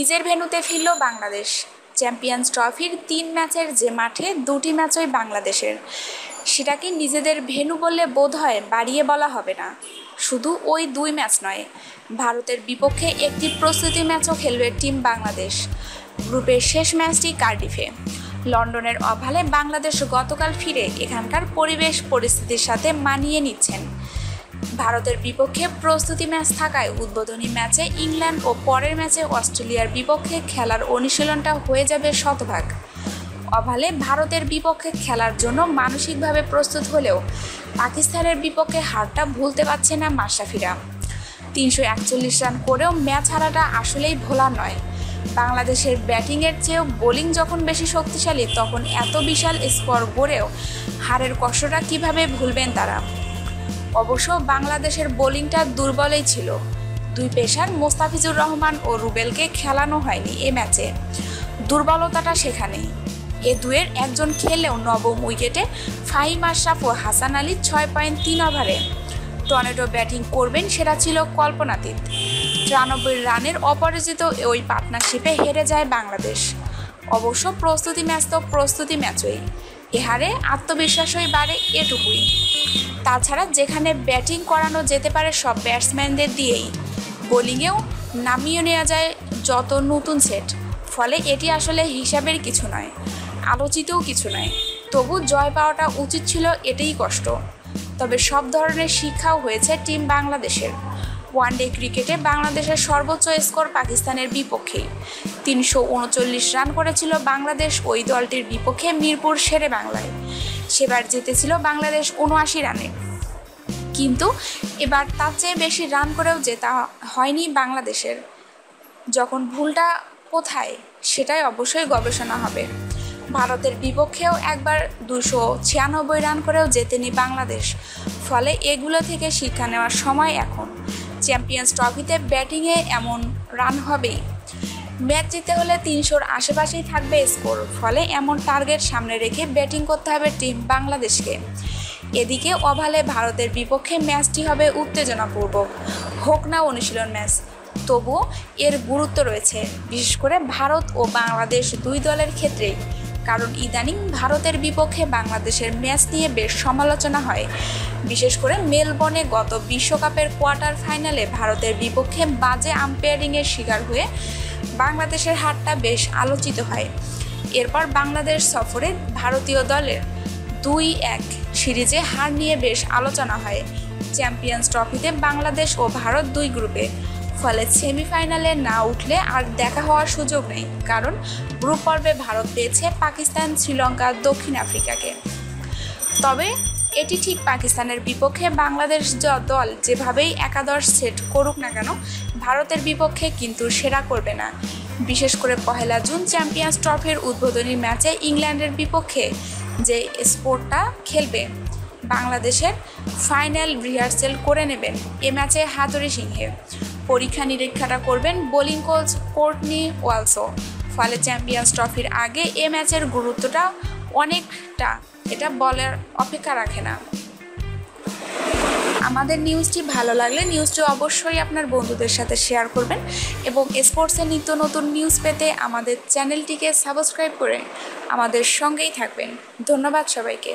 নিজের ভেন্যুতে ফিরল বাংলাদেশ। চ্যাম্পিয়ন্স ট্রফির ৩ ম্যাচের যে মাঠে ২টি ম্যাচই বাংলাদেশের, সেটাকে নিজেদের ভেন্যু বললে বোধহয় বাড়িয়ে বলা হবে না। শুধু ওই ২ ম্যাচ নয়, ভারতের বিপক্ষে একটি প্রস্তুতি ম্যাচও খেলবে টিম বাংলাদেশ। গ্রুপের শেষ ম্যাচটি কার্ডিফে। লন্ডনের অভালে বাংলাদেশ গতকাল ফিরে এখানকার পরিবেশ পরিস্থিতির সাথে মানিয়ে নিচ্ছেন। ভারতের বিপক্ষে প্রস্তুতি ম্যাচ থাকায় উদ্বোধনী ম্যাচে ইংল্যান্ড ও পরের ম্যাচে অস্ট্রেলিয়ার বিপক্ষে খেলার অনুশীলনটা হয়ে যাবে শতভাগ। অভালে ভারতের বিপক্ষে খেলার জন্য মানসিকভাবে প্রস্তুত হলেও পাকিস্তানের বিপক্ষে হারটা ভুলতে পারছে না মাশরাফিরা। ৩৪১ রান করেও ম্যাচ হারাটা আসলেই ভোলার নয়। বাংলাদেশের ব্যাটিংয়ের চেয়েও বোলিং যখন বেশি শক্তিশালী, তখন এত বিশাল স্কোর গড়েও হারের কষ্টটা কিভাবে ভুলবেন তারা। অবশ্য বাংলাদেশের বোলিংটা দুর্বলই ছিল। ২ পেসার মোস্তাফিজুর রহমান ও রুবেলকে খেলানো হয়নি এ ম্যাচে। দুর্বলতাটা সেখানেই। এ দুয়ের একজন খেললেও নবম উইকেটে ফাহিম আশরাফ ও হাসান আলী ৬.৩ ওভারে টর্নেডো ব্যাটিং করবেন, সেটা ছিল কল্পনাতীত। ৯৩ রানের অপরাজিত ওই পার্টনারশিপে হেরে যায় বাংলাদেশ। অবশ্য প্রস্তুতি ম্যাচ তো প্রস্তুতি ম্যাচই, এ হারে আত্মবিশ্বাসই বাড়ে এটুকুই। তাছাড়া যেখানে ব্যাটিং করানো যেতে পারে সব ব্যাটসম্যানদের দিয়েই, বোলিংয়েও নামিয়ে নেওয়া যায় যত নতুন সেট। ফলে এটি আসলে হিসাবের কিছু নয়, আলোচিতও কিছু নয়। তবু জয় পাওয়াটা উচিত ছিল, এটাই কষ্ট। তবে সব ধরনের শিক্ষাও হয়েছে টিম বাংলাদেশের। ওয়ানডে ক্রিকেটে বাংলাদেশের সর্বোচ্চ স্কোর পাকিস্তানের বিপক্ষেই ৩৩৯ রান করেছিল বাংলাদেশ ওই দলটির বিপক্ষে মিরপুর শেরে বাংলায়। সেবার জিতেছিল বাংলাদেশ ৭৯ রানে, কিন্তু এবার তার চেয়ে বেশি রান করেও জেতা হয়নি বাংলাদেশের। যখন ভুলটা কোথায়, সেটাই অবশ্যই গবেষণা হবে। ভারতের বিপক্ষেও একবার ২৯৬ রান করেও জেতেনি বাংলাদেশ। ফলে এগুলো থেকে শিক্ষা নেওয়ার সময় এখন। চ্যাম্পিয়ন্স ট্রফিতে ব্যাটিংয়ে এমন রান হবেই। ম্যাচ জিততে হলে ৩০০-র আশেপাশেই থাকবে স্কোর। ফলে এমন টার্গেট সামনে রেখে ব্যাটিং করতে হবে টিম বাংলাদেশকে। এদিকে ওভালে ভারতের বিপক্ষে ম্যাচটি হবে উত্তেজনাপূর্ণ, হোক না অনুশীলন ম্যাচ, তবুও এর গুরুত্ব রয়েছে, বিশেষ করে ভারত ও বাংলাদেশ দুই দলের ক্ষেত্রেই। কারণ ইদানিং ভারতের বিপক্ষে বাংলাদেশের ম্যাচ নিয়ে বেশ সমালোচনা হয়। বিশেষ করে মেলবোর্নে গত বিশ্বকাপের কোয়ার্টার ফাইনালে ভারতের বিপক্ষে বাজে আম্পায়ারিংয়ের শিকার হয়ে বাংলাদেশের হারটা বেশ আলোচিত হয়। এরপর বাংলাদেশ সফরে ভারতীয় দলের ২-১ সিরিজে হার নিয়ে বেশ আলোচনা হয়। চ্যাম্পিয়ন্স ট্রফিতে বাংলাদেশ ও ভারত ২ গ্রুপে। ফলে সেমিফাইনালে না উঠলে আর দেখা হওয়ার সুযোগ নেই, কারণ গ্রুপ পর্বে ভারত পেয়েছে পাকিস্তান, শ্রীলঙ্কা, দক্ষিণ আফ্রিকাকে। তবে এটি ঠিক, পাকিস্তানের বিপক্ষে বাংলাদেশ দল যেভাবেই একাদশ সেট করুক না কেন, ভারতের বিপক্ষে কিন্তু সেরা করবে না। বিশেষ করে ১ জুন চ্যাম্পিয়ন্স ট্রফির উদ্বোধনী ম্যাচে ইংল্যান্ডের বিপক্ষে যে স্পোর্টটা খেলবে, বাংলাদেশের ফাইনাল রিহার্সেল করে নেবেন এ ম্যাচে হাতুড়ি সিংহে। পরীক্ষা নিরীক্ষাটা করবেন বোলিং কোচ কোর্টনি ওয়ালসও। ফলে চ্যাম্পিয়ন্স ট্রফির আগে এ ম্যাচের গুরুত্বটা অনেকটা, এটা বলার অপেক্ষা রাখে না। আমাদের নিউজটি ভালো লাগলে নিউজটি অবশ্যই আপনার বন্ধুদের সাথে শেয়ার করবেন এবং স্পোর্টসের নিত্য নতুন নিউজ পেতে আমাদের চ্যানেলটিকে সাবস্ক্রাইব করে আমাদের সঙ্গেই থাকবেন। ধন্যবাদ সবাইকে।